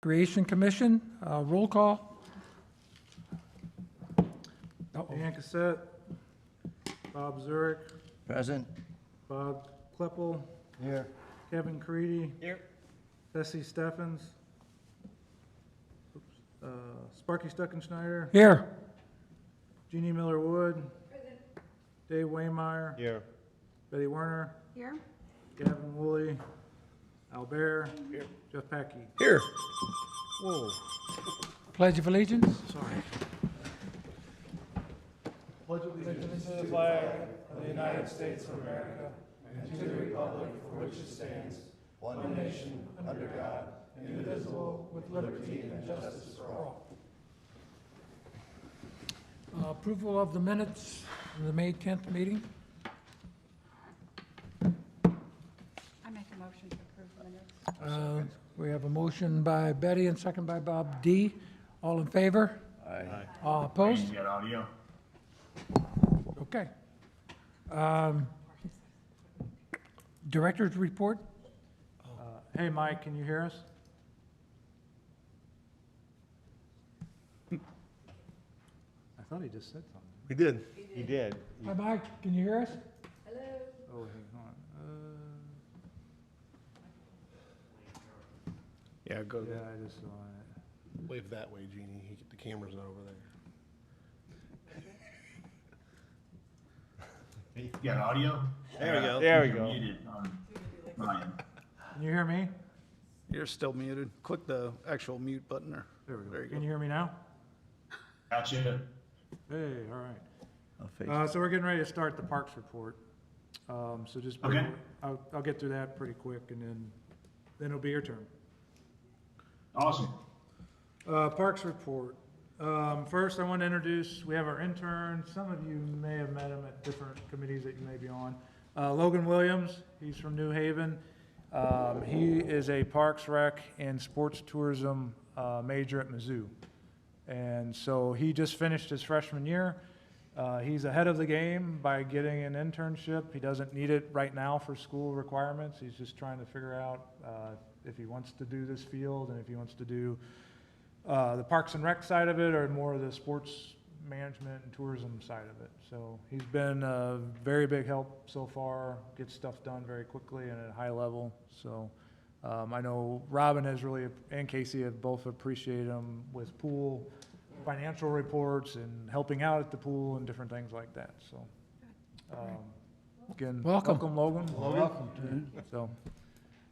Recreation Commission, roll call. Dan Cassett, Bob Zurich, Present. Bob Kleppel, Here. Kevin Creedy, Here. Bessie Steffens, Sparky Stuckenschneider, Here. Jeannie Miller Wood, Dave Waymeyer, Here. Betty Werner, Here? Gavin Woolley, Albert, Jeff Packey. Here. Whoa, Pledge of Allegiance. sorry. Pledge allegiance to the flag of the United States of America and to the republic for which it stands, one nation, under God, indivisible, with liberty and justice for all. Approval of the minutes of the May 10th meeting. I make a motion to approve the minutes. We have a motion by Betty and second by Bob D. All in favor? Aye. All opposed? Get audio. Okay. Director's report? Hey, Mike, can you hear us? I thought he just said something. We did. He did. Hi, Mike, can you hear us? Oh, hang on. Yeah, go Yeah, I just saw it. wave that way, Jeannie. The camera's not over there. You got audio? There we go. There we You're go. muted on Ryan. Can you hear me? You're still muted. Click the actual mute button there. There we go. There you Can go. you hear me now? Gotcha. Hey, all right. So we're getting ready to start the parks report. So just, Okay. I'll get through that pretty quick and then it'll be your turn. Awesome. Parks report. First, I want to introduce, we have our intern. Some of you may have met him at different committees that you may be on. Logan Williams, he's from New Haven. He is a Parks Rec and Sports Tourism major at Mizzou. And so he just finished his freshman year. He's ahead of the game by getting an internship. He doesn't need it right now for school requirements. He's just trying to figure out if he wants to do this field and if he wants to do the Parks and Rec side of it or more of the sports management and tourism side of it. So he's been a very big help so far, gets stuff done very quickly and at a high level. So I know Robin has really, and Casey have both appreciated him with pool financial reports and helping out at the pool and different things like that. So again, Welcome. Logan. So,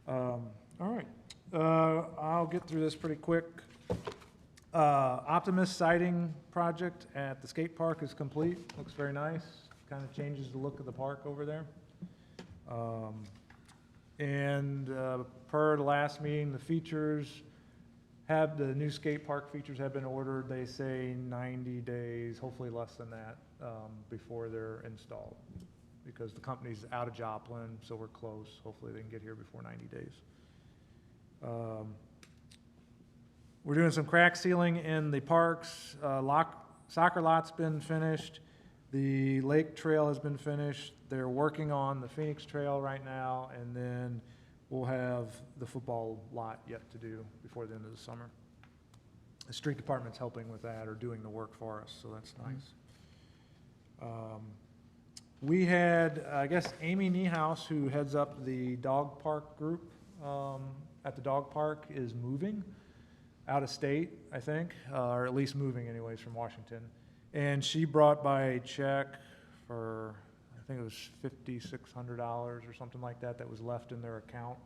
all right. I'll get through this pretty quick. Optimist siding project at the skate park is complete. Looks very nice. Kind of changes the look of the park over there. Per the last meeting, the new skate park features have been ordered. They say 90 days, hopefully less than that, before they're installed. Because the company's out of Joplin, so we're close. Hopefully they can get here before 90 days. We're doing some crack sealing in the parks. Soccer lot's been finished. The lake trail has been finished. They're working on the Phoenix Trail right now, and then we'll have the football lot yet to do before the end of the summer. The street department's helping with that or doing the work for us, so that's nice. We had, I guess, Amy Niehaus, who heads up the dog park group at the dog park, is moving out of state, I think, or at least moving anyways from Washington. And she brought by a check for, I think it was $5,600 or something like that, that was left in their account,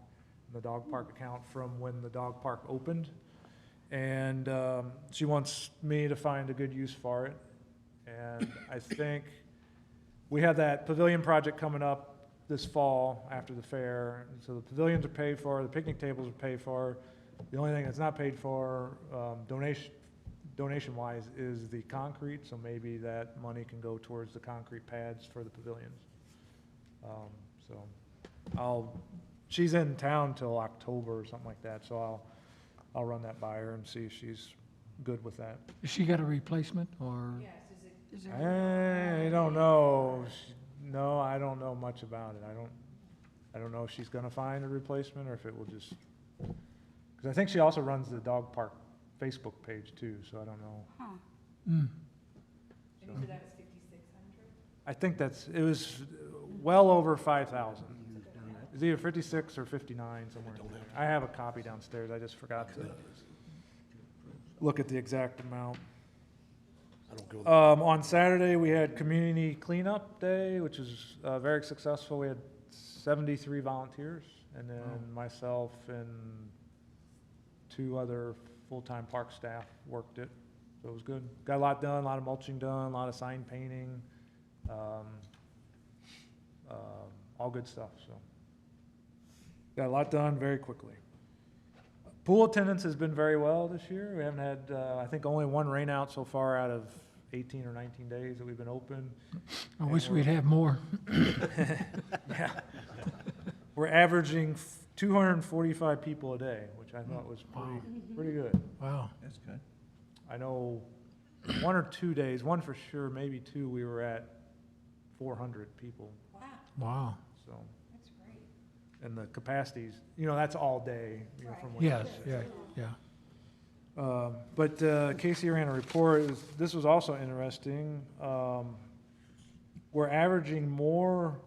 the dog park account from when the dog park opened. And she wants me to find a good use for it. And I think we have that pavilion project coming up this fall after the fair. And so the pavilions are paid for, the picnic tables are paid for. The only thing that's not paid for, donation-wise, is the concrete, so maybe that money can go towards the concrete pads for the pavilions. She's in town till October or something like that, so I'll run that by her and see if she's good with that. Has she got a replacement or? Is there, I don't know. No, I don't know much about it. I don't know if she's gonna find a replacement or if it will just, because 'Cause I think she also runs the dog park Facebook page too, so I don't know. Huh. Mm. I think it was well over 5,000. It's either 56 or 59, somewhere in there. I have a copy downstairs, I just forgot to look at the exact amount. On Saturday, we had Community Cleanup Day, which was very successful. We had 73 volunteers, and then myself and 2 other full-time park staff worked it, so it was good. Got a lot done, a lot of mulching done, a lot of sign painting, all good stuff, so. Got a lot done very quickly. Pool attendance has been very well this year. We haven't had, I think, only 1 rain out so far out of 18 or 19 days that we've been open. I wish we'd have more. Yeah. We're averaging 245 people a day, which I thought was pretty good. Wow. That's good. I know 1 or 2 days, 1 for sure, maybe 2, we were at 400 people, Wow, Wow. so. that's great. And the capacities, that's all day, from what. Yes, yeah, yeah. But Casey ran a report, this was also interesting. We're averaging more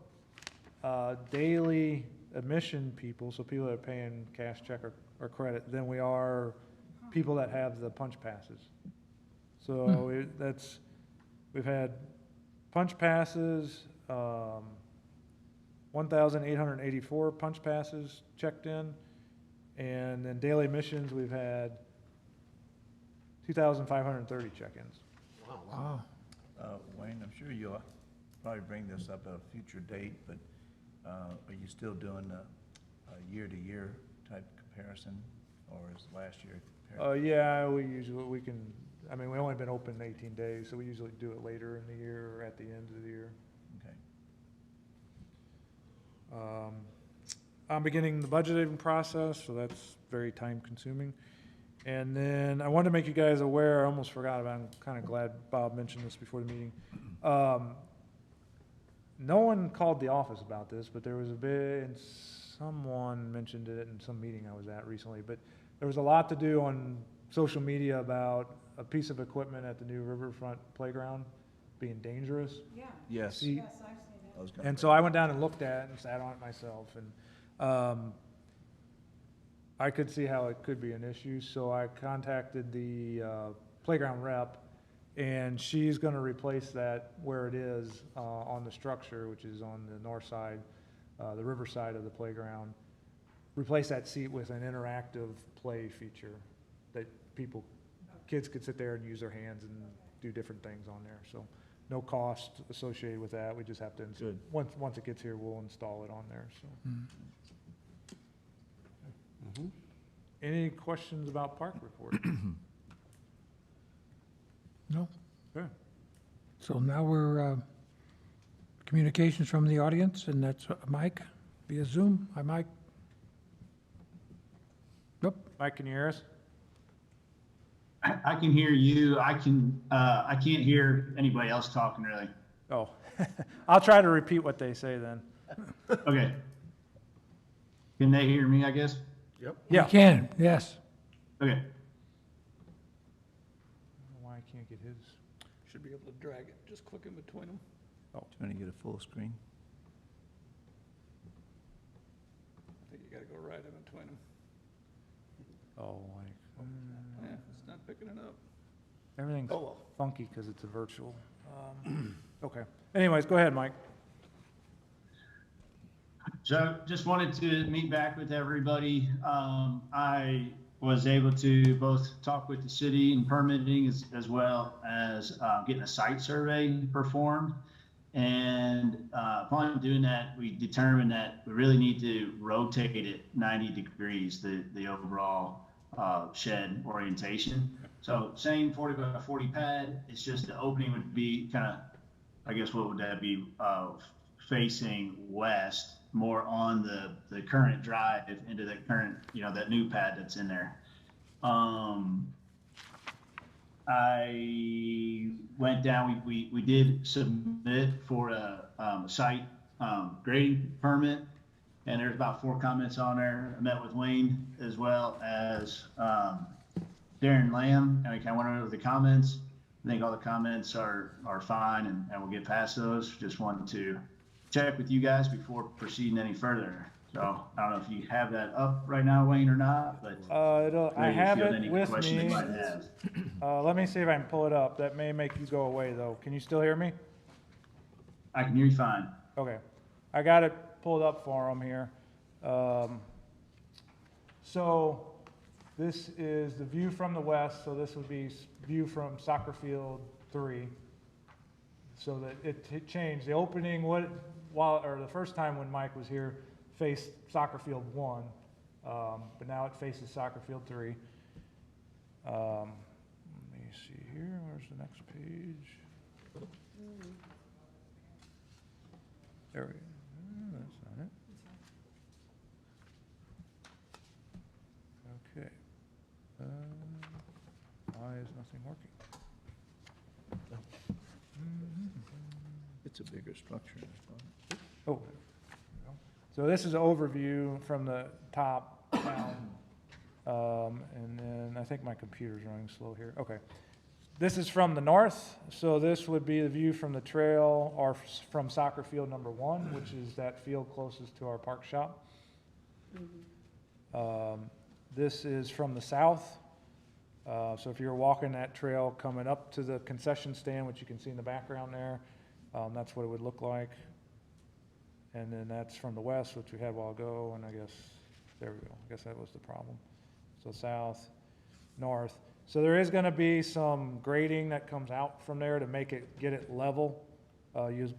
daily admission people, so people that are paying cash, check, or credit, than we are people that have the punch passes. So we've had punch passes, 1,884 punch passes checked in, and then daily admissions, we've had 2,530 check-ins. Wow. Wayne, I'm sure you'll probably bring this up at a future date, but are you still doing a year-to-year type comparison, or is last year compared? Yeah, we've only been open 18 days, so we usually do it later in the year or at the end of the year. Okay. I'm beginning the budgeting process, so that's very time-consuming. And then I wanted to make you guys aware, I almost forgot about it, I'm kind of glad Bob mentioned this before the meeting. No one called the office about this, but there was and someone mentioned it in some meeting I was at recently, but there was a lot to do on social media about a piece of equipment at the new Riverfront Playground being dangerous. Yeah, Yes. See, yes, I've seen that. I was gonna and bring so I went down and looked at it and sat on it myself, and I could see how it could be an issue, so I contacted the playground rep, and she's gonna replace that where it is on the structure, which is on the north side, the river side of the playground. Replace that seat with an interactive play feature that kids could sit there and use their hands and do different things on there, so no cost associated with that, we just have to, Good. once it gets here, we'll install it on there, so. Any questions about park report? No? Okay. So now we're, communications from the audience, and that's Mike via Zoom. Hi, Mike. Nope. Mike, can you hear us? I can hear you. I can't hear anybody else talking really. Oh, I'll try to repeat what they say then. Okay. Can they hear me, I guess? You Yeah. can, yes. Okay. I don't know why I can't get his. Should be able to drag it, just click in between them. Trying to get a full screen. I think you gotta go right in between them. Oh, like, Yeah, it's not picking it up. everything's Oh, well. funky because it's a virtual. Okay. Anyways, go ahead, Mike. So just wanted to meet back with everybody. I was able to both talk with the city and permitting as well as getting a site survey performed. And upon doing that, we determined that we really need to rotate it 90 degrees, the overall shed orientation. So same 40 by 40 pad, it's just the opening would be kind of, I guess what would that be, facing west, more on the current drive into the current, that new pad that's in there. I went down, we did submit for a site grading permit. And there's about 4 comments on there. I met with Wayne as well as Darren Lamb, and we kind of went over the comments. I think all the comments are fine, and we'll get past those. Just wanted to check with you guys before proceeding any further. So I don't know if you have that up right now, Wayne, or not, but I maybe have if you have it any with question they me. might have. Let me see if I can pull it up. That may make you go away, though. Can you still hear me? I can hear you fine. Okay. I got it pulled up for them here. So this is the view from the west, so this would be view from soccer field 3. So that it changed. The opening, the first time when Mike was here, faced soccer field 1, but now it faces soccer field 3. Let me see here, where's the next page? There we go. That's not it. Okay. Why is nothing working? It's a bigger structure, I thought. Oh, there we go. So this is an overview from the top down. And then I think my computer's running slow here. Okay. This is from the north, so this would be the view from the trail or from soccer field number 1, which is that field closest to our park shop. This is from the south. So if you're walking that trail coming up to the concession stand, which you can see in the background there, that's what it would look like. And then that's from the west, which we had a while ago, and I guess, there we go. I guess that was the problem. So south, north. So there is going to be some grading that comes out from there to get it level.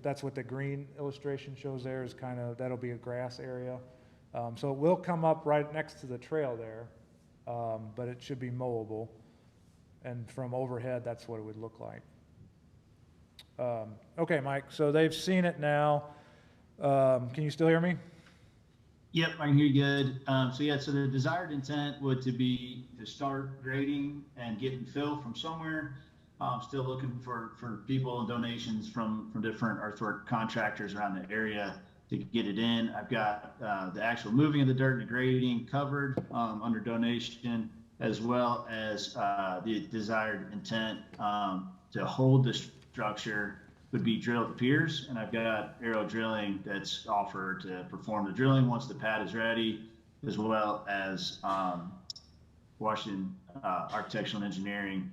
That's what the green illustration shows there is that'll be a grass area. So it will come up right next to the trail there, but it should be mowable. And from overhead, that's what it would look like. Okay, Mike, so they've seen it now. Can you still hear me? Yep, I can hear you good. So the desired intent would be to start grading and getting fill from somewhere. Still looking for people and donations from different earthwork contractors around the area to get it in. I've got the actual moving of the dirt and the grading covered under donation, as well as the desired intent to hold the structure would be drill the piers, and I've got aerial drilling that's offered to perform the drilling once the pad is ready, as well as Washington Architectural and Engineering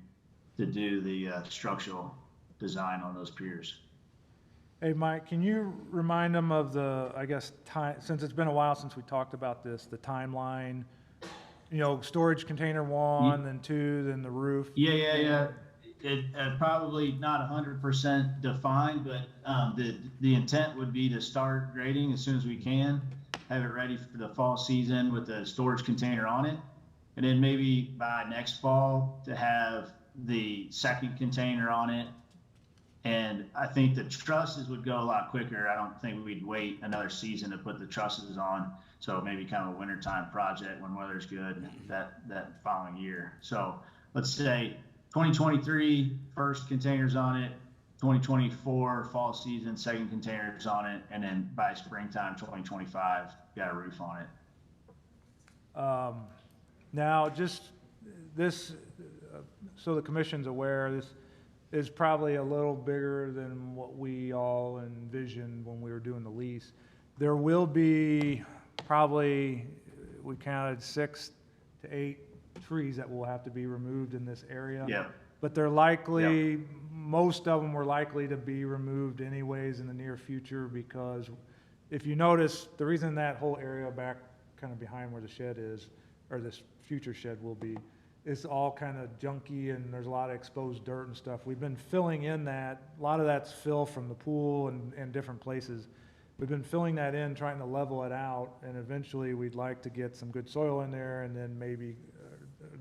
to do the structural design on those piers. Hey, Mike, can you remind them of time, since it's been a while since we talked about this, the timeline, storage container 1, then 2, then the roof? Yeah. It probably not 100% defined, but the intent would be to start grading as soon as we can, have it ready for the fall season with the storage container on it, and then maybe by next fall to have the second container on it. And I think the trusses would go a lot quicker. I don't think we'd wait another season to put the trusses on. So maybe kind of a wintertime project when weather's good that following year. So let's say 2023, first containers on it, 2024, fall season, second containers on it, and then by springtime 2025, got a roof on it. Now, just this, so the commission's aware, this is probably a little bigger than what we all envisioned when we were doing the lease. There will be probably, we counted 6 to 8 trees that will have to be removed in this area. Yeah. But they're likely, most of them were likely to be removed anyways in the near future, because if you notice, the reason that whole area back kind of behind where the shed is, or this future shed will be, it's all kind of junky and there's a lot of exposed dirt and stuff. We've been filling in that. A lot of that's fill from the pool and different places. We've been filling that in, trying to level it out, and eventually we'd like to get some good soil in there, and then maybe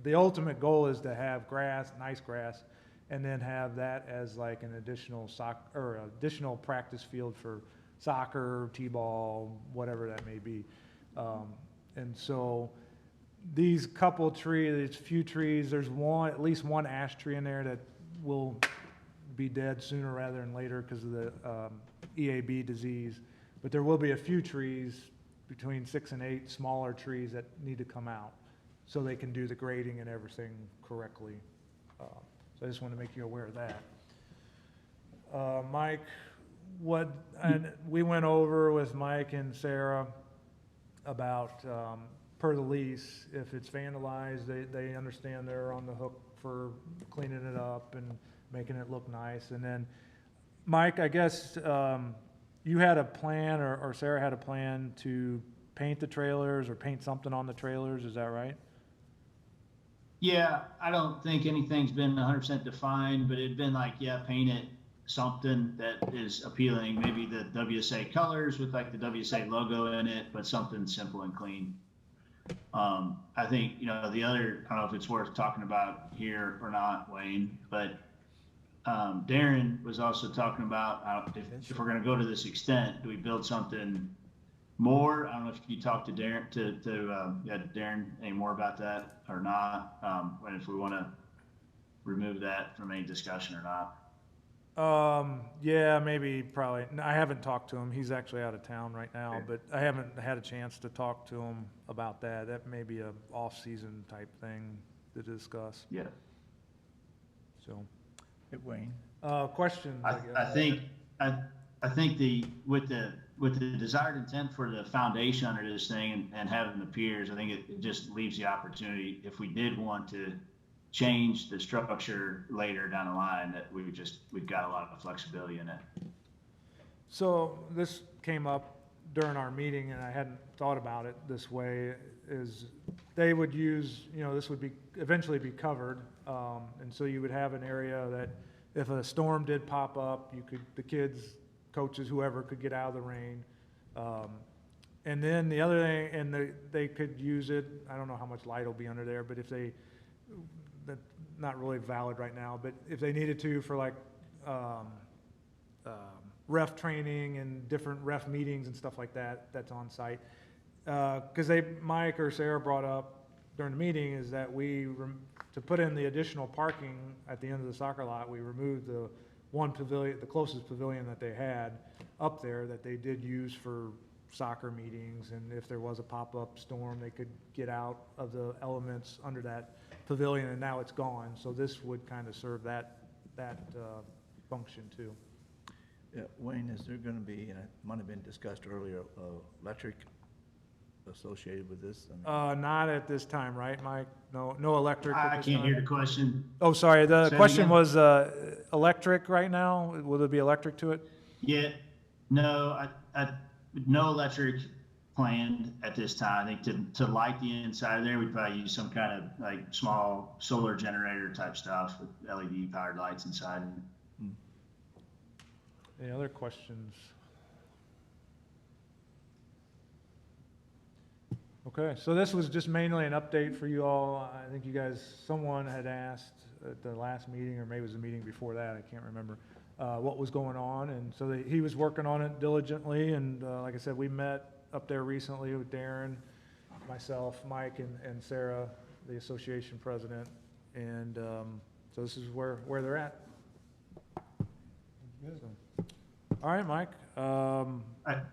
the ultimate goal is to have grass, nice grass, and then have that as like an additional additional practice field for soccer, t-ball, whatever that may be. And so these few trees, there's at least one ash tree in there that will be dead sooner rather than later because of the EAB disease. But there will be a few trees between 6 and 8 smaller trees that need to come out so they can do the grading and everything correctly. So I just want to make you aware of that. Mike, and we went over with Mike and Sarah about, per the lease, if it's vandalized, they understand they're on the hook for cleaning it up and making it look nice. And then, Mike, I guess, you had a plan, or Sarah had a plan to paint the trailers or paint something on the trailers, is that right? Yeah, I don't think anything's been 100% defined, but it'd been like, yeah, paint it something that is appealing, maybe the WSA colors with like the WSA logo in it, but something simple and clean. I think, you know, the other, I don't know if it's worth talking about here or not, Wayne, but Darren was also talking about if we're going to go to this extent, do we build something more? I don't know if you talked to Darren, Darren, any more about that or not, and if we want to remove that from any discussion or not. Yeah, maybe, probably. I haven't talked to him. He's actually out of town right now, Okay. but I haven't had a chance to talk to him about that. That may be a off-season type thing to discuss, Yeah. so. Hey, Wayne, Questions, I guess. I think with the desired intent for the foundation under this thing and having the piers, I think it just leaves the opportunity if we did want to change the structure later down the line that we've got a lot of flexibility in it. So this came up during our meeting, and I hadn't thought about it this way, is they would use, you know, this would eventually be covered, and so you would have an area that if a storm did pop up, the kids, coaches, whoever could get out of the rain. And then the other thing, and they could use it, I don't know how much light will be under there, but if that's not really valid right now, but if they needed to for like ref training and different ref meetings and stuff like that, that's on site. Because Mike or Sarah brought up during the meeting is that to put in the additional parking at the end of the soccer lot, we removed the one pavilion, the closest pavilion that they had up there that they did use for soccer meetings, and if there was a pop-up storm, they could get out of the elements under that pavilion, and now it's gone. So this would kind of serve that function too. yeah, Wayne, is there gonna be, and it might have been discussed earlier, electric associated with this? I mean, Not at this time, right, Mike? No electric at I this can't time? hear the question. Oh, sorry, the Say it question again. was electric right now? Will there be electric to it? Yeah, no, no electric planned at this time. I think to light the inside of there, we'd probably use some kind of like small solar generator type stuff with LED powered lights inside. Any other questions? Okay, so this was just mainly an update for you all. I think you guys, someone had asked at the last meeting, or maybe it was the meeting before that, I can't remember, what was going on. And so he was working on it diligently. And like I said, we met up there recently with Darren, myself, Mike, and Sarah, the association president. And so this is where they're at. So, all right, Mike.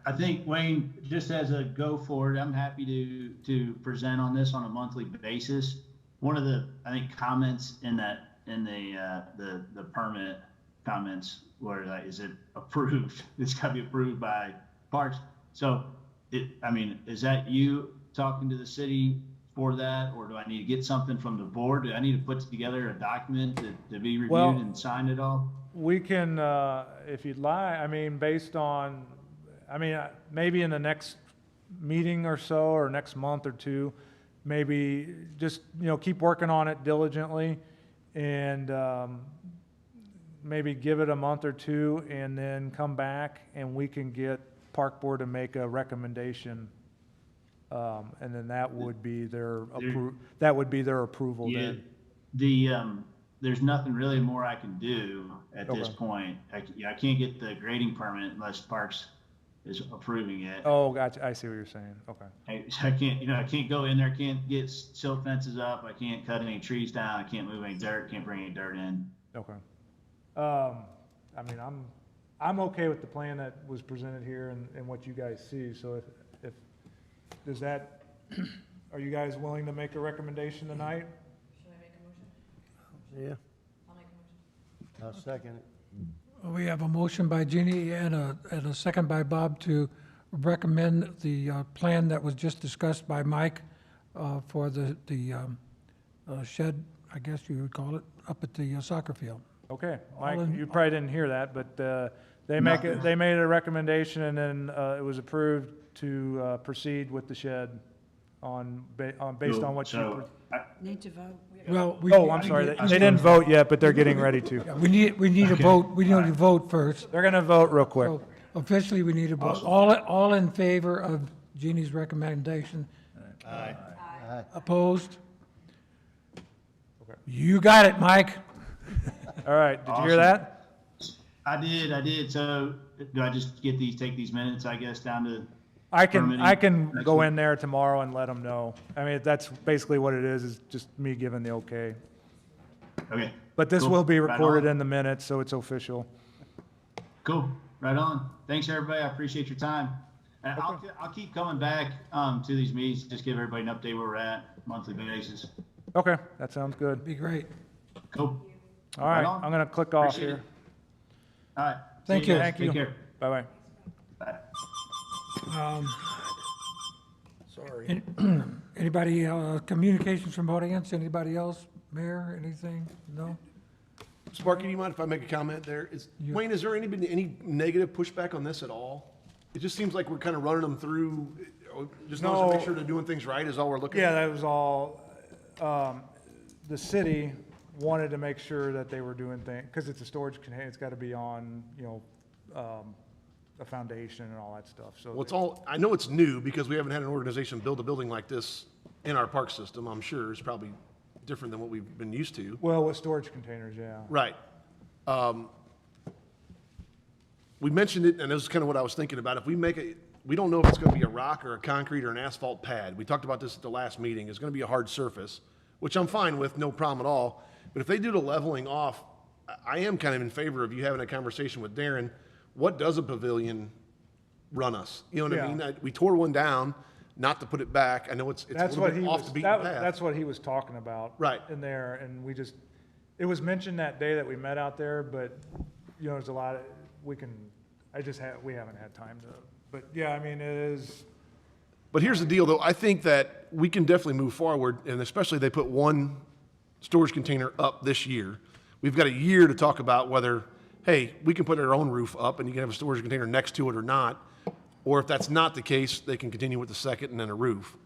I think, Wayne, just as a go forward, I'm happy to present on this on a monthly basis. One of the, I think, comments in the permit comments were like, is it approved? It's got to be approved by Parks. So is that you talking to the city for that, or do I need to get something from the board? Do I need to put together a document to be reviewed Well, and signed at all? We can, if you'd like, based on, maybe in the next meeting or so, or next month or two, maybe just, keep working on it diligently, and maybe give it a month or two, and then come back, and we can get Park Board to make a recommendation, and then that would be their approval Yeah, then. there's nothing really more I can do at this Okay. point. I can't get the grading permit unless Parks is approving it. Oh, gotcha, I see what you're saying, okay. I can't go in there, can't get silt fences up, I can't cut any trees down, I can't move any dirt, can't bring any dirt in. Okay. I'm okay with the plan that was presented here and what you guys see, so if does that, are you guys willing to make a recommendation tonight? Yeah. I'll make a motion. I'll second it. We have a motion by Jeannie and a second by Bob to recommend the plan that was just discussed by Mike for the shed, I guess you would call it, up at the soccer field. Okay, All Mike, in- you probably didn't hear that, but they No. they made a recommendation, and then it was approved to proceed with the shed based on what you. So, Need to vote. Well, Oh, I'm sorry, they didn't vote yet, but they're getting ready to. We need a vote, we need to vote first. They're gonna vote real quick. So officially, we need a vote. All in favor of Jeannie's recommendation? Aye. Opposed? You got it, Mike. All right, did you hear Awesome. that? I did. So do I just take these minutes, I guess, down to, I can Permitting next go week. in there tomorrow and let them know. I mean, that's basically what it is just me giving the okay. okay, But this Cool. will be Right recorded on. in the minutes, so it's official. cool, right on. Thanks, everybody. I appreciate your time. And I'll keep coming back to these meetings, just give everybody an update where we're at, monthly basis. Okay, that sounds good. Be great. Cool. All right, Right on. I'm gonna click off Appreciate it. here. All right. Thank See you. guys. Thank you. Take care. Bye-bye. Bye. Sorry. Anybody, communications from audience? Anybody else? Mayor, anything? No? Sparky, do you mind if I make a comment there? You- Wayne, has there been any negative pushback on this at all? It just seems like we're kind of running them through, just knows to make No. sure they're doing things right is all we're looking Yeah, at. that was all, the city wanted to make sure that they were doing things, because it's a storage container, it's gotta be on, a foundation and all that stuff, so. Well, it's all, I know it's new because we haven't had an organization build a building like this in our park system. I'm sure it's probably different than what we've been used to. Well, with storage containers, yeah. Right. We mentioned it, and this is kind of what I was thinking about. If we make it, we don't know if it's going to be a rock or a concrete or an asphalt pad. We talked about this at the last meeting. It's going to be a hard surface, which I'm fine with, no problem at all. But if they do the leveling off, I am kind of in favor of you having a conversation with Darren. What does a pavilion run us? You know what I Yeah. mean? We tore one down, not to put it back. I know it's a That's little what bit he off was, the beaten path. that's what he was talking about. Right. In there, and it was mentioned that day that we met out there, but, there's a lot, we haven't had time to, but yeah, I mean, it is, But here's the deal, though. I think that we can definitely move forward, and especially they put one storage container up this year. We've got a year to talk about whether, hey, we can put our own roof up and you can have a storage container next to it or not. Or if that's not the case, they can continue with the second and then a roof,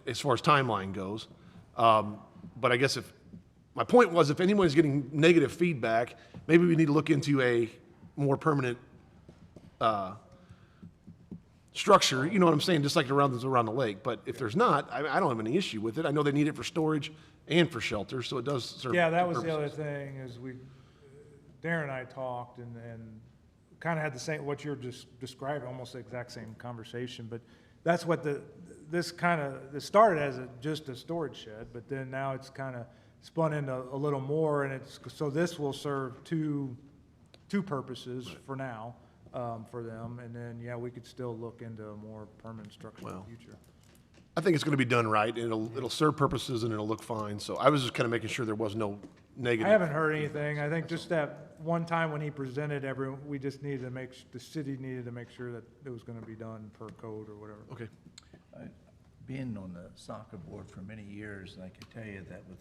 as far as timeline goes. But I guess my point was, if anyone's getting negative feedback, maybe we need to look into a more permanent structure, you know what I'm saying, just like around the lake. But if there's not, I don't have any issue with it. I know they need it for storage and for shelter, so it does serve. yeah, that two was the other purposes. thing, is Darren and I talked and kind of had the same, what you're just describing, almost the exact same conversation, but that's what this started as just a storage shed, but then now it's kind of spun into a little more, and so this will serve two purposes for now, for them, and then, yeah, we could still look into a more permanent structure in the Well, future. I think it's going to be done right, and it'll serve purposes and it'll look fine. So I was just kind of making sure there was no negative. I haven't heard anything. I think just that one time when he presented we just needed to the city needed to make sure that it was gonna be done per code or whatever. Okay. Being on the soccer board for many years, I can tell you that with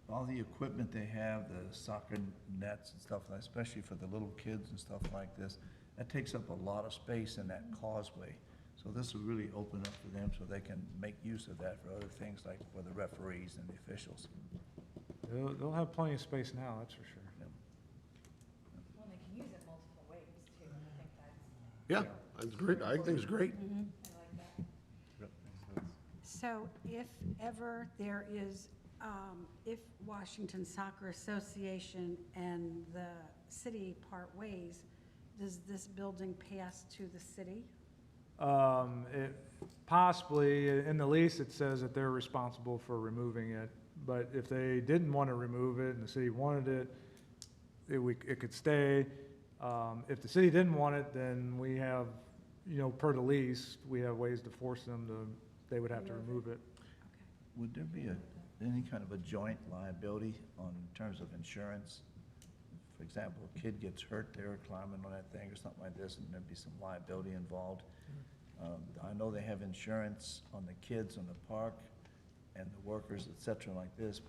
all the equipment they have, the soccer nets and stuff, especially for the little kids and stuff like this, that takes up a lot of space in that causeway. So this will really open up for them so they can make use of that for other things like for the referees and the officials. They'll have plenty of space now, that's for sure. Well, they can use it multiple ways too, and I think that's, Yeah, that's great. I think it's great. I like that. So if ever there is, if Washington Soccer Association and the city part ways, does this building pass to the city? Possibly, in the lease, it says that they're responsible for removing it, but if they didn't want to remove it and the city wanted it, it could stay. If the city didn't want it, then we have you know, per the lease, we have ways to force them to, they would have to remove it. Would there be any kind of a joint liability on terms of insurance? For example, a kid gets hurt there climbing on that thing or something like this, and there'd be some liability involved. I know they have insurance on the kids on the park and the workers, et cetera, like this,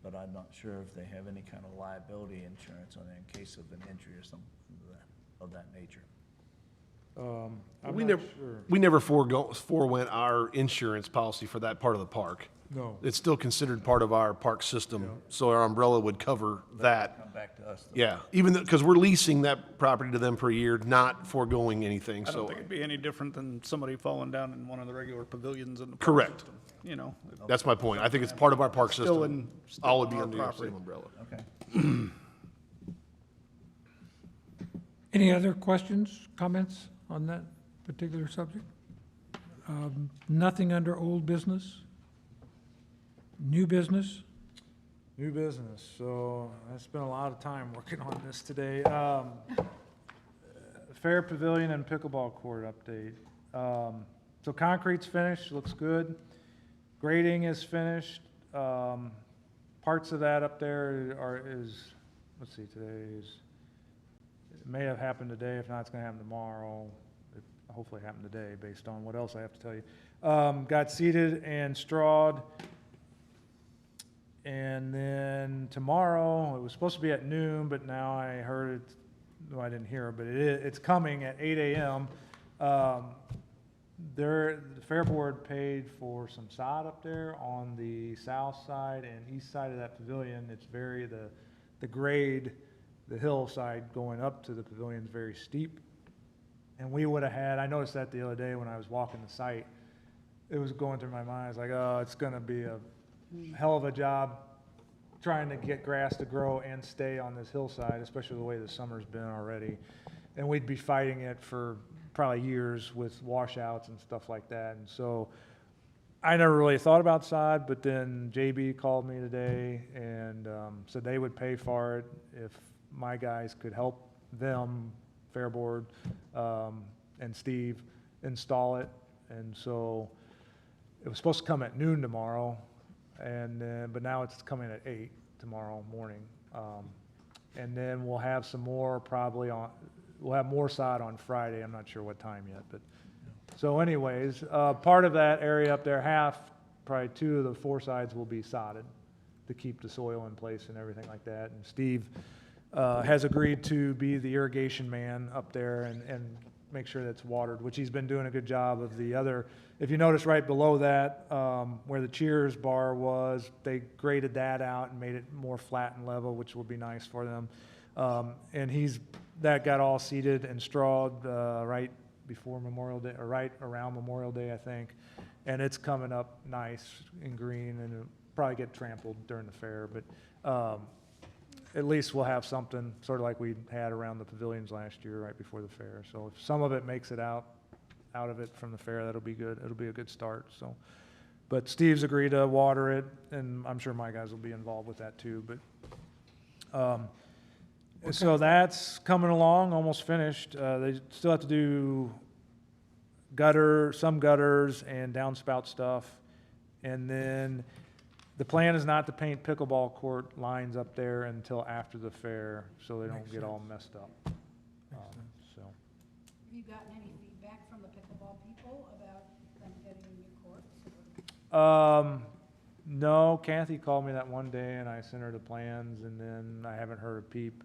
but I'm not sure if they have any kind of liability insurance on it in case of an injury or something of that nature. I'm We not never, sure. we never forewent our insurance policy for that part of the park. No. It's still considered part of our park system, so our umbrella would cover that. Come back to us. though. Yeah, even though, because we're leasing that property to them per year, not foregoing anything, I don't so. think it'd be any different than somebody falling down in one of the regular pavilions in the park Correct. system, you know. That's my point. I think it's part of our park Still system. still All would be our under the property. same umbrella. Okay. Any other questions, comments on that particular subject? Nothing under old business? New business? New business, so I spent a lot of time working on this today. Fair Pavilion and pickleball court update. So concrete's finished, looks good. Grading is finished. Parts of that up there let's see, it may have happened today, if not, it's gonna happen tomorrow. It hopefully happened today, based on what else I have to tell you. Got seeded and strawed. And then tomorrow, it was supposed to be at noon, but now I heard it, no, I didn't hear it, but it's coming at 8 a.m. The Fair Board paid for some sod up there on the south side and east side of that pavilion. It's the grade, the hillside going up to the pavilion is very steep. And we would have had, I noticed that the other day when I was walking the site, it was going through my mind, it's like, oh, it's gonna be a hell of a job trying to get grass to grow and stay on this hillside, especially the way the summer's been already. And we'd be fighting it for probably years with washouts and stuff like that. And so I never really thought about sod, but then JB called me today and said they would pay for it if my guys could help them, Fair Board, and Steve, install it. And so it was supposed to come at noon tomorrow. But now it's coming at 8 tomorrow morning. And then we'll have some more we'll have more sod on Friday. I'm not sure what time yet, but, so anyways, part of that area up there, probably 2 of the 4 sides will be sodded to keep the soil in place and everything like that. And Steve, has agreed to be the irrigation man up there and make sure that's watered, which he's been doing a good job of the other. If you notice right below that, where the Cheers bar was, they graded that out and made it more flat and level, which will be nice for them. And that got all seeded and strawed right before Memorial Day, or right around Memorial Day, I think. And it's coming up nice and green, and it'll probably get trampled during the fair, but at least we'll have something sort of like we had around the pavilions last year, right before the fair. So if some of it makes it out of it from the fair, that'll be good. It'll be a good start, so. But Steve's agreed to water it, and I'm sure my guys will be involved with that too, but, so that's coming along, almost finished. They still have to do some gutters and downspout stuff. And then the plan is not to paint pickleball court lines up there until after the fair, so they don't Makes get all messed up. So. Have you gotten any feedback from the pickleball people about them getting new courts? No, Kathy called me that one day and I sent her the plans, and then I haven't heard a peep.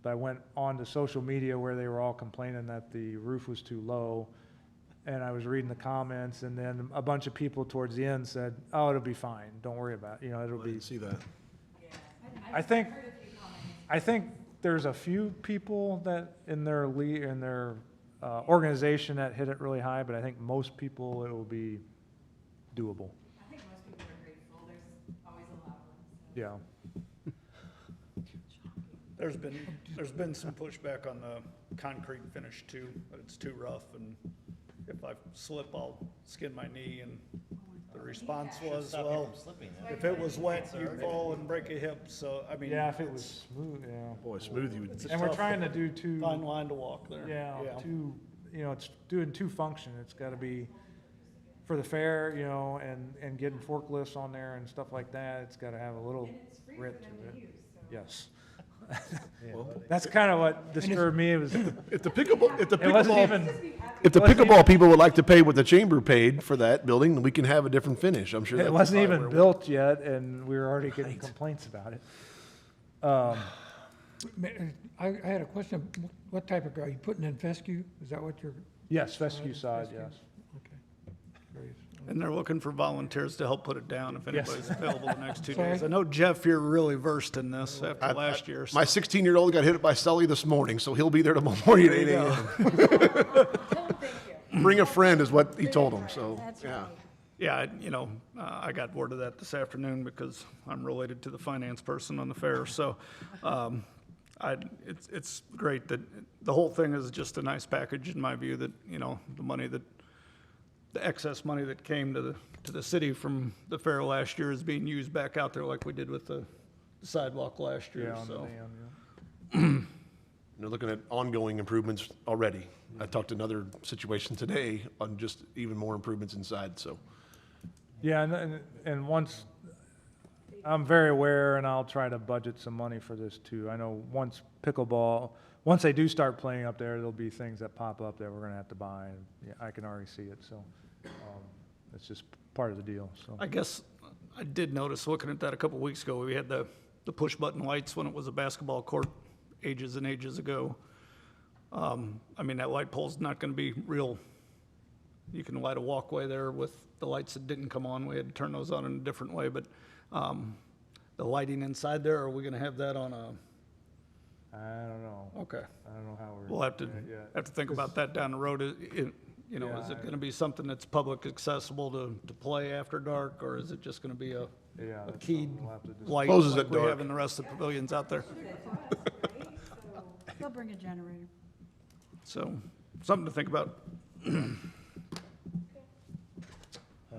But I went on to social media where they were all complaining that the roof was too low, and I was reading the comments, and then a bunch of people towards the end said, oh, it'll be fine, don't worry about it, it'll I be. didn't see that. I think there's a few people that in their organization that hit it really high, but I think most people it will be doable. I think most people are grateful. There's always a lot of them. So. Yeah. There's been some pushback on the concrete finish too, that it's too rough, and if I slip, I'll skin my knee, and the response was, well, if it was wet, you'd fall and break a hip, so, I mean. Yeah, if it was smooth, yeah. Boy, smooth you would. It's a And we're tough, trying to do two. fine line to walk there. Yeah, you know, it's doing two function. It's gotta be for the fair, you know, and getting forklifts on there and stuff like that. It's gotta have a little grit to it. Yes. That's kind of what disturbed me. It was, If the pickleball, if the it wasn't pickleball, even, if the wasn't pickleball people would like to pay what the chamber paid for that building, we can have a different finish. I'm sure. it that's wasn't probably even where built yet, and we were already getting complaints about it. I had a question. What type of, are you putting in fescue? Is that what you're, Yes, fescue side, Fescue. yes. okay. Curious. And they're looking for volunteers to help put it down if Yes. anybody's available the next 2 Sorry? days. I know, Jeff, you're really versed in this after last year. so- My 16-year-old got hit by Sully this morning, so he'll be there tomorrow morning at 8 a.m. Tell them thank you. Bring a friend is what he told him, so, That's yeah. right. Yeah, I got word of that this afternoon because I'm related to the finance person on the fair, so, it's great that, the whole thing is just a nice package in my view that, the excess money that came to the city from the fair last year is being used back out there like we did with the sidewalk last year, Yeah, on the so. dam, yeah. They're looking at ongoing improvements already. I talked to another situation today on just even more improvements inside, so. Yeah, and once, I'm very aware, and I'll try to budget some money for this too. I know once they do start playing up there, there'll be things that pop up that we're gonna have to buy, and yeah, I can already see it, so, it's just part of the deal, so. I guess I did notice, looking at that a couple weeks ago, we had the push-button lights when it was a basketball court ages and ages ago. That light pole's not gonna be real, you can light a walkway there with the lights that didn't come on, we had to turn those on in a different way, but, the lighting inside there, are we gonna have that on a, I don't know. okay. I don't know how we're. We'll have to, doing it yet. have to think about that down the road. Is Yeah, it gonna be something that's public accessible to play after dark, or is it just gonna be a Yeah, that's keyed something we'll have to just- light Closes like at we dark. have in the rest of the pavilions out there? They'll bring a generator. So, something to think about.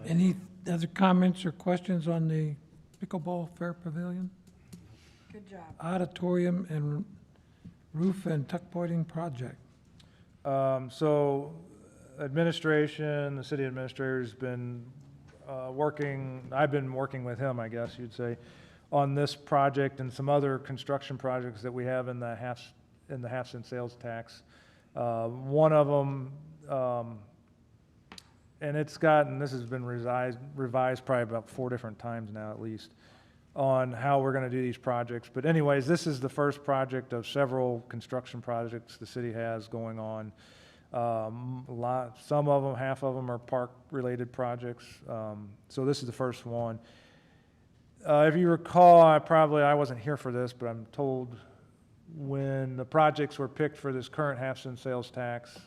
Any other comments or questions on the pickleball fair pavilion? Good job. Auditorium and roof and tuck pointing project. So administration, the city administrator's been I've been working with him, I guess you'd say, on this project and some other construction projects that we have in the half-cent sales tax. One of them, and this has been revised probably about 4 different times now at least, on how we're gonna do these projects. But anyways, this is the first project of several construction projects the city has going on. Some of them, half of them are park-related projects. So this is the first one. If you recall, I wasn't here for this, but I'm told when the projects were picked for this current half-cent sales tax,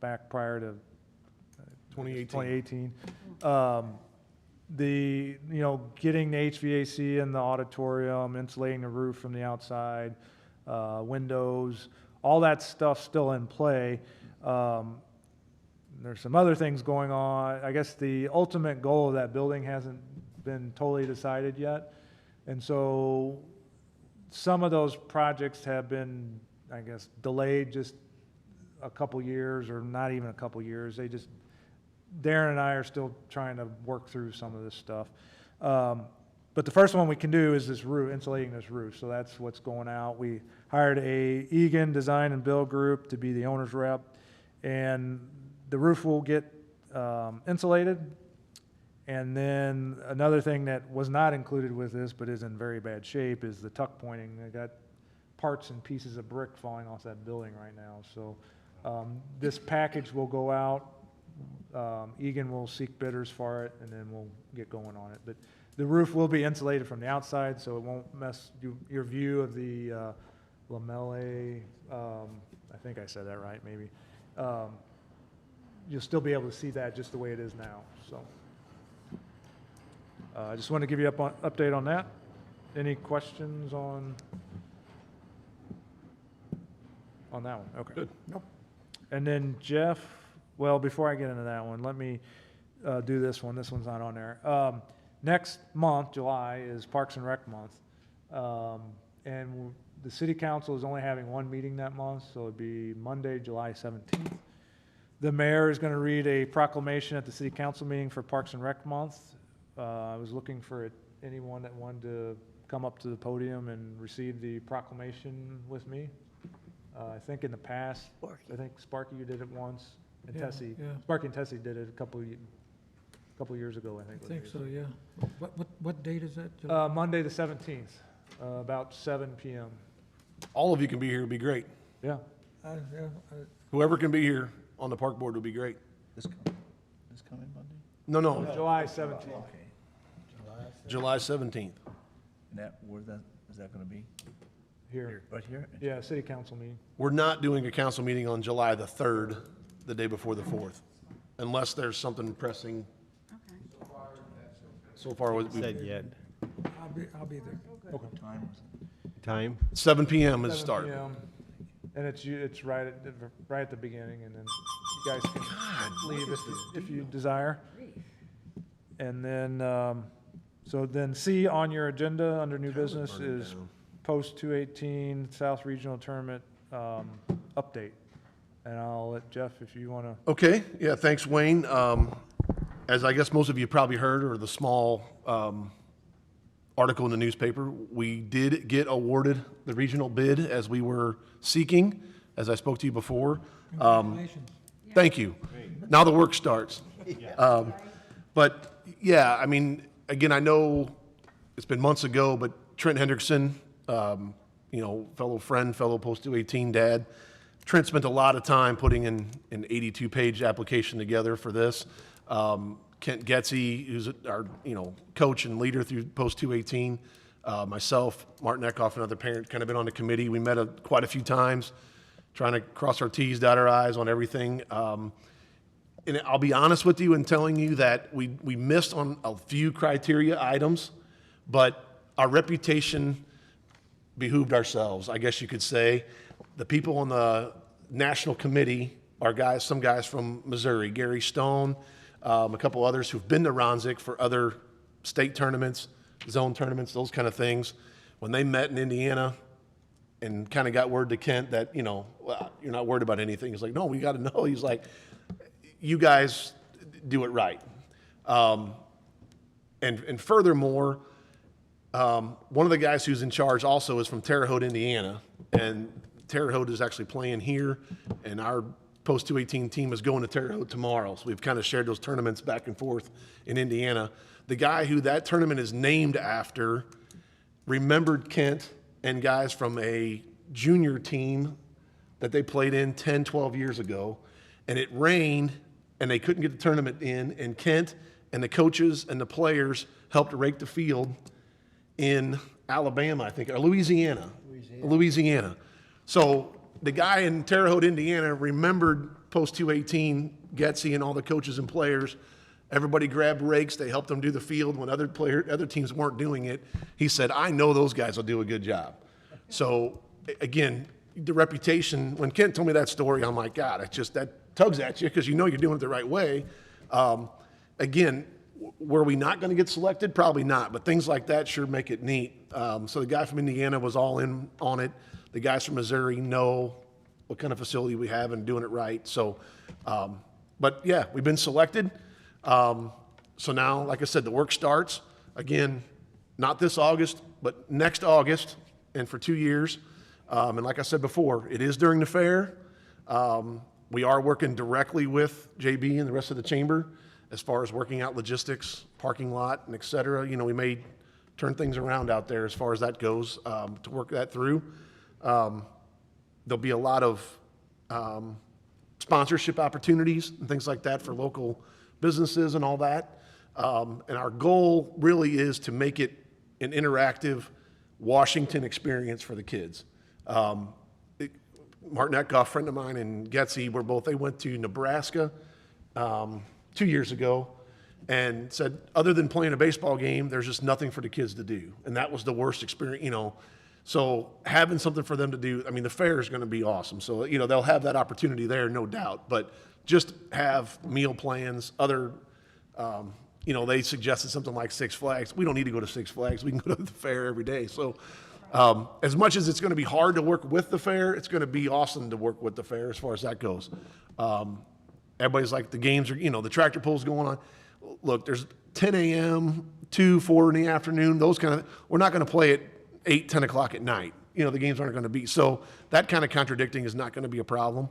back prior to 2018, getting the HVAC in the auditorium, insulating the roof from the outside, windows, all that stuff's still in play. There's some other things going on. I guess the ultimate goal of that building hasn't been totally decided yet. And so some of those projects have been, I guess, delayed just a couple years, or not even a couple years. Darren and I are still trying to work through some of this stuff. But the first one we can do is this roof, insulating this roof. So that's what's going out. We hired a Egan Design and Build Group to be the owner's rep. And the roof will get insulated. And then another thing that was not included with this, but is in very bad shape, is the tuck pointing. They got parts and pieces of brick falling off that building right now. So this package will go out. Egan will seek bidders for it, and then we'll get going on it. But the roof will be insulated from the outside, so it won't mess your view of the lamellae. I think I said that right, maybe. You'll still be able to see that just the way it is now. So I just want to give you update on that. Any questions on that one? Okay. Good. Nope. And then Jeff, well, before I get into that one, let me do this one. This one's not on there. Next month, July, is Parks and Rec Month. And the city council is only having one meeting that month, so it'd be Monday, July 17th. The mayor is going to read a proclamation at the city council meeting for Parks and Rec Month. I was looking for anyone that wanted to come up to the podium and receive the proclamation with me. I think in the past, I think Sparky, you did it once, and Yeah, Tessie. yeah. Sparky and Tessie did it a couple years ago, I think. I think so, yeah. What date is that? July? Monday, the 17th, about 7 PM. All of you can be here, it'd be great. Yeah. Yeah, Whoever can be here on the park board would be great. This coming Monday? No, July 17th. Okay. July 17th. And is that gonna be? Here. Right here? Yeah, city council meeting. We're not doing a council meeting on July the 3rd, the day before the 4th, unless there's something pressing. Okay. So far, Said yet. I'll be there. What time was it? Time? 7 PM is 7 start. PM. And it's right at the beginning, and then you guys can leave if you desire. And then, so then C on your agenda, under new business, is post 218 South Regional Tournament update. And I'll let Jeff, if you want to. Okay, yeah, thanks, Wayne. As I guess most of you probably heard, or the small article in the newspaper, we did get awarded the regional bid as we were seeking, as I spoke to you before. Congratulations. Thank you. Now the work starts. But, yeah, I mean, again, I know it's been months ago, but Trent Hendrickson, fellow friend, fellow Post 218 dad, Trent spent a lot of time putting in an 82-page application together for this. Kent Getzey, who's our, coach and leader through Post 218, myself, Martin Eckhoff, another parent, kind of been on the committee. We met quite a few times, trying to cross our T's, dot our I's on everything. And I'll be honest with you in telling you that we missed on a few criteria items, but our reputation behooved ourselves, I guess you could say. The people on the national committee are some guys from Missouri, Gary Stone, a couple others who've been to Ronzik for other state tournaments, zone tournaments, those kind of things. When they met in Indiana and kind of got word to Kent that, well, you're not worried about anything. He's like, no, we got to know. He's like, you guys do it right. And furthermore, one of the guys who's in charge also is from Terre Haute, Indiana, and Terre Haute is actually playing here, and our Post 218 team is going to Terre Haute tomorrow. So we've kind of shared those tournaments back and forth in Indiana. The guy who that tournament is named after remembered Kent and guys from a junior team that they played in 10, 12 years ago, and it rained, and they couldn't get the tournament in, and Kent and the coaches and the players helped rake the field in Alabama, I think, or Louisiana. So the guy in Terre Haute, Indiana, remembered Post 218, Getzey, and all the coaches and players. Everybody grabbed rakes. They helped them do the field when other teams weren't doing it. He said, I know those guys will do a good job. So, again, the reputation, when Kent told me that story, I'm like, God, that tugs at you because you're doing it the right way. Again, were we not going to get selected? Probably not, but things like that sure make it neat. So the guy from Indiana was all in on it. The guys from Missouri know what kind of facility we have and doing it right. So, but yeah, we've been selected. So now, like I said, the work starts. Again, not this August, but next August, and for 2 years. And like I said before, it is during the fair. We are working directly with JB and the rest of the chamber as far as working out logistics, parking lot, and et cetera. We may turn things around out there as far as that goes, to work that through. There'll be a lot of sponsorship opportunities and things like that for local businesses and all that. And our goal really is to make it an interactive Washington experience for the kids. Martin Eckhoff, friend of mine, and Getzey, they went to Nebraska 2 years ago and said, other than playing a baseball game, there's just nothing for the kids to do. And that was the worst experience, So having something for them to do, the fair is going to be awesome. So, they'll have that opportunity there, no doubt. But just have meal plans, other, they suggested something like Six Flags. We don't need to go to Six Flags. We can go to the fair every day. So as much as it's going to be hard to work with the fair, it's going to be awesome to work with the fair as far as that goes. everybody's like, the games are, the tractor pull's going on. Look, there's 10 a.m., 2, 4 in the afternoon, those kind of, we're not going to play at 8, 10 o'clock at night. The games aren't going to be. So that kind of contradicting is not going to be a problem.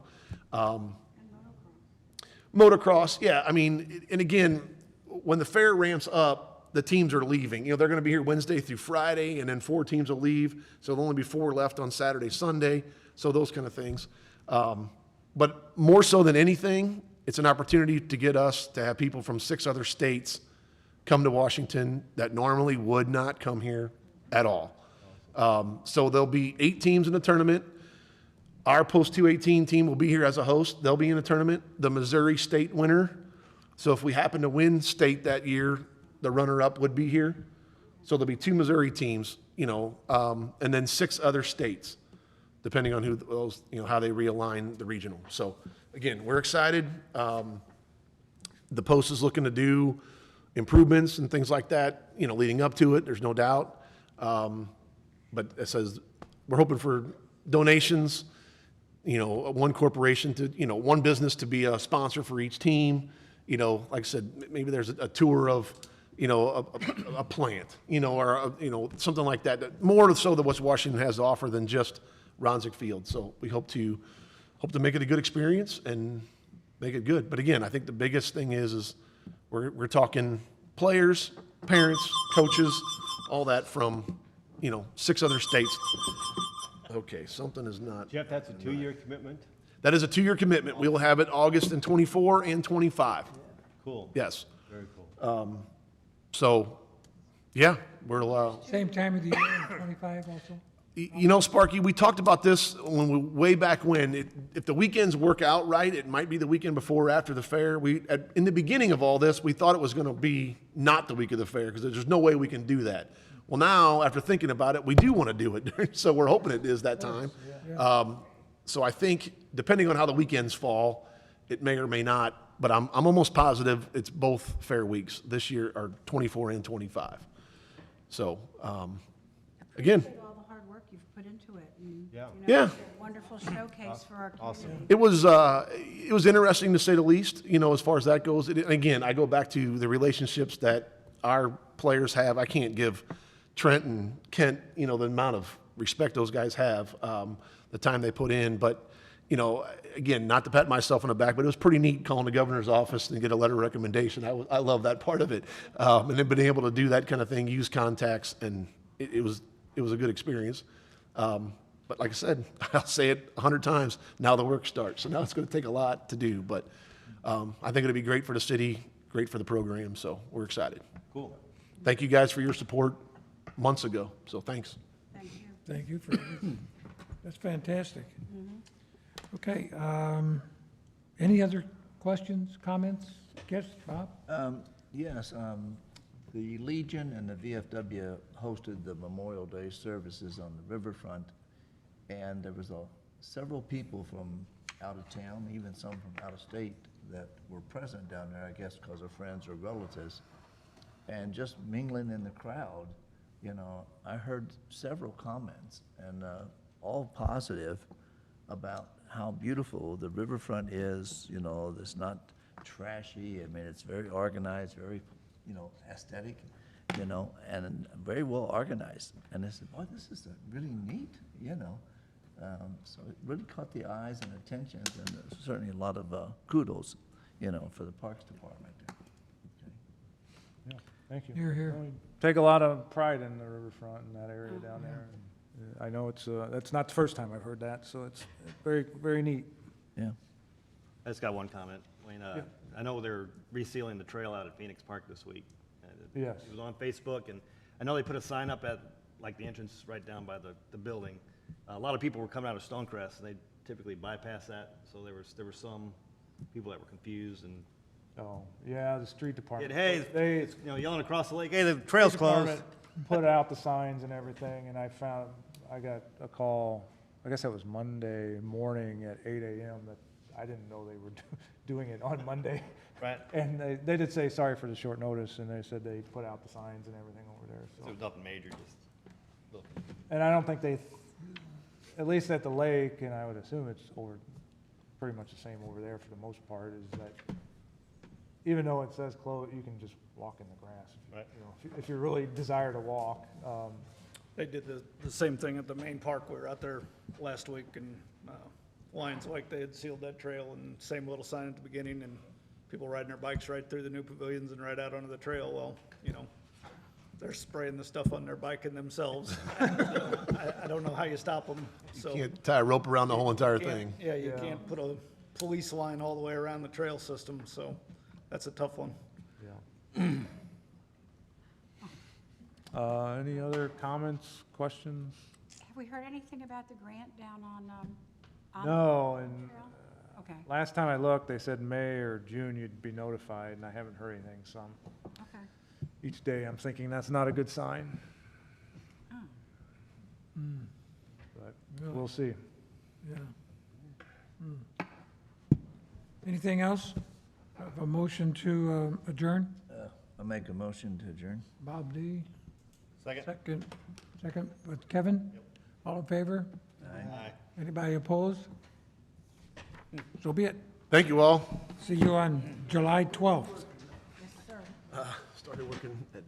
Motocross, yeah, I mean, and again, when the fair ramps up, the teams are leaving. They're going to be here Wednesday through Friday, and then 4 teams will leave. So there'll only be 4 left on Saturday, Sunday. So those kind of things. But more so than anything, it's an opportunity to get us to have people from 6 other states come to Washington that normally would not come here at all. So there'll be 8 teams in the tournament. Our post 218 team will be here as a host. They'll be in the tournament. The Missouri state winner. So if we happen to win state that year, the runner-up would be here. So there'll be 2 Missouri teams, and then 6 other states, depending on who those, how they realign the regional. So again, we're excited. The post is looking to do improvements and things like that, leading up to it. There's no doubt. But it says we're hoping for donations, one corporation to, one business to be a sponsor for each team. Like I said, maybe there's a tour of, a plant, or, something like that. More so than what Washington has to offer than just Ronzik Field. So we hope to make it a good experience and make it good. But again, I think the biggest thing is we're talking players, parents, coaches, all that from, 6 other states. Okay, something is not. Jeff, that's a 2-year commitment? That is a 2-year commitment. We will have it August in 24 and 25. Cool. Yes. Very cool. So, yeah, we're, Same time of the year in 25 also? Sparky, we talked about this way back when. If the weekends work out right, it might be the weekend before or after the fair. In the beginning of all this, we thought it was going to be not the week of the fair because there's no way we can do that. Well, now, after thinking about it, we do want to do it. So we're hoping it is that time. So I think, depending on how the weekends fall, it may or may not. But I'm almost positive it's both fair weeks this year, are 24 and 25. So, again. Appreciate all the hard work you've put into it. And, Yeah. it's a wonderful showcase for our community. It was interesting to say the least, as far as that goes. Again, I go back to the relationships that our players have. I can't give Trent and Kent, the amount of respect those guys have, the time they put in. But, again, not to pat myself on the back, but it was pretty neat calling the governor's office and get a letter of recommendation. I love that part of it. And then being able to do that kind of thing, use contacts, and it was a good experience. But like I said, I'll say it 100 times, now the work starts. So now it's going to take a lot to do. But I think it'll be great for the city, great for the program. So we're excited. Cool. Thank you guys for your support months ago. So thanks. Thank you. Thank you for everything. That's fantastic. Okay, any other questions, comments? Yes, Bob? Yes, the Legion and the VFW hosted the Memorial Day services on the riverfront, and there was several people from out of town, even some from out of state, that were present down there, I guess because of friends or relatives. And just mingling in the crowd, I heard several comments, and all positive, about how beautiful the riverfront is. It's not trashy. I mean, it's very organized, very, aesthetic, and very well organized. And I said, boy, this is really neat, So it really caught the eyes and attention, and there's certainly a lot of kudos, for the Parks Department. Yeah, thank you. Here, here. Take a lot of pride in the riverfront in that area down there. I know that's not the first time I've heard that, so it's very, very neat. Yeah. I just got one comment. Wayne, I know they're resealing the trail out at Phoenix Park this week. Yes. It was on Facebook, and I know they put a sign up at, the entrance right down by the building. A lot of people were coming out of Stonecrest, and they typically bypass that, so there were some people that were confused and, Oh, yeah, the street department. hey, They, yelling across the lake, hey, the trail's closed. department put out the signs and everything, and I got a call, I guess that was Monday morning at 8 a.m. that I didn't know they were doing it on Monday. Right. And they did say sorry for the short notice, and they said they put out the signs and everything over there, So so. it was nothing major, just little. And I don't think at least at the lake, and I would assume it's over pretty much the same over there for the most part, is that even though it says close, you can just walk in the grass. Right. You know, if you really desire to walk. They did the same thing at the main park. We were out there last week, and Lions Lake, they had sealed that trail, and same little sign at the beginning, and people riding their bikes right through the new pavilions and right out onto the trail. Well, you know, they're spraying the stuff on their bike and themselves. I don't know how you stop them, so. You can't tie a rope around the whole entire Can't- thing. Yeah, you Yeah. can't put a police line all the way around the trail system, so that's a tough one. Yeah. Any other comments, questions? Have we heard anything about the grant down on No, the and trail? Okay, last time I looked, they said May or June you'd be notified, and I haven't heard anything, so okay. each day I'm thinking that's not a good sign, Oh. but Really? we'll see. Yeah. Hmm. Anything else? Have a motion to adjourn? I'll make a motion to adjourn. Bob D. Second? Second with Kevin? All in favor? Aye. Anybody opposed? So be it. Thank you all. See you on July 12th. Yes, sir. Started working at